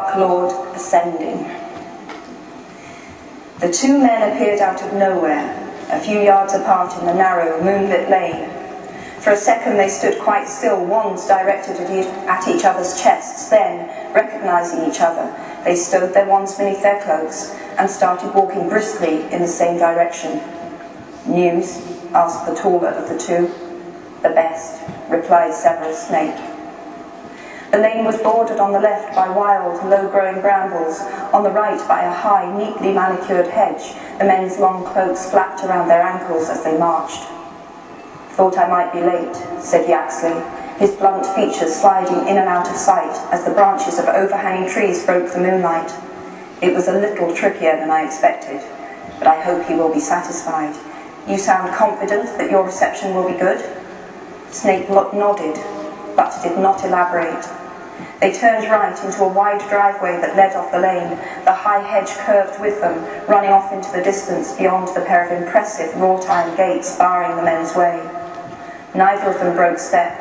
Dark Lord ascending. The two men appeared out of nowhere, a few yards apart in the narrow, moonlit lane. For a second they stood quite still, wands directed at each other's chests. Then, recognizing each other, they stowed their wands beneath their cloaks and started walking briskly in the same direction. "News?" asked the taller of the two. "The best," replied Severus Snape. The lane was bordered on the left by wild, low-growing brambles, on the right by a high, neatly manicured hedge. The men's long cloaks flapped around their ankles as they marched. "Thought I might be late," said Yaxley, his blunt features sliding in and out of sight as the branches of overhanging trees broke the moonlight. "It was a little trickier than I expected, but I hope he will be satisfied. You sound confident that your reception will be good?" Snape nodded, but did not elaborate. They turned right into a wide driveway that led off the lane. The high hedge curved with them, running off into the distance beyond the pair of impressive wrought iron gates barring the men's way. Neither of them broke step.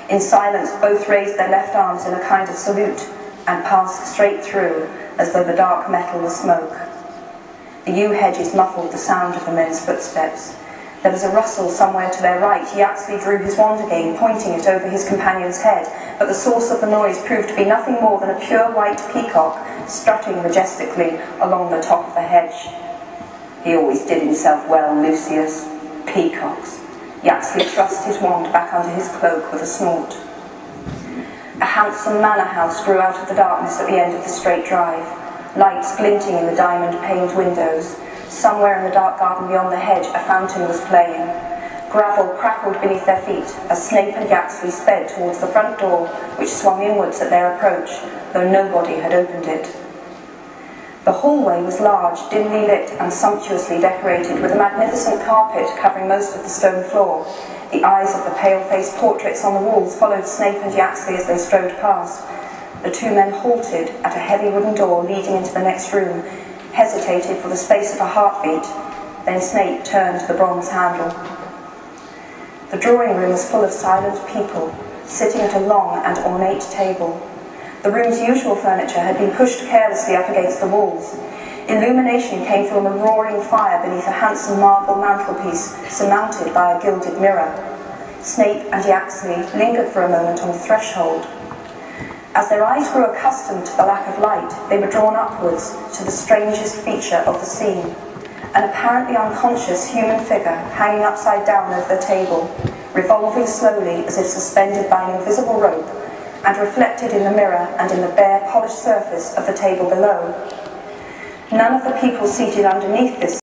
In silence, both raised their left arms in a kind of salute and passed straight through, as though the dark metal was smoke. The yew hedges muffled the sound of the men's footsteps. There was a rustle somewhere to their right. Yaxley drew his wand again, pointing it over his companion's head, but the source of the noise proved to be nothing more than a pure white peacock strutting majestically along the top of the hedge. "He always did himself well, Lucius. Peacocks." Yaxley thrust his wand back under his cloak with a snort. A handsome manor house grew out of the darkness at the end of the straight drive, lights glinting in the diamond-paned windows. Somewhere in the dark garden beyond the hedge, a fountain was playing. Gravel crackled beneath their feet as Snape and Yaxley sped towards the front door, which swung inwards at their approach, though nobody had opened it. The hallway was large, dimly lit and sumptuously decorated, with a magnificent carpet covering most of the stone floor. The eyes of the pale-faced portraits on the walls followed Snape and Yaxley as they strode past. The two men halted at a heavy wooden door leading into the next room, hesitated for the space of a heartbeat, then Snape turned the bronze handle. The drawing room was full of silent people, sitting at a long and ornate table. The room's usual furniture had been pushed carelessly up against the walls. Illumination came from a roaring fire beneath a handsome marble mantelpiece surmounted by a gilded mirror. Snape and Yaxley lingered for a moment on the threshold. As their eyes grew accustomed to the lack of light, they were drawn upwards to the strangest feature of the scene. An apparently unconscious human figure hanging upside down over the table, revolving slowly as if suspended by an invisible rope, and reflected in the mirror and in the bare, polished surface of the table below. None of the people seated underneath this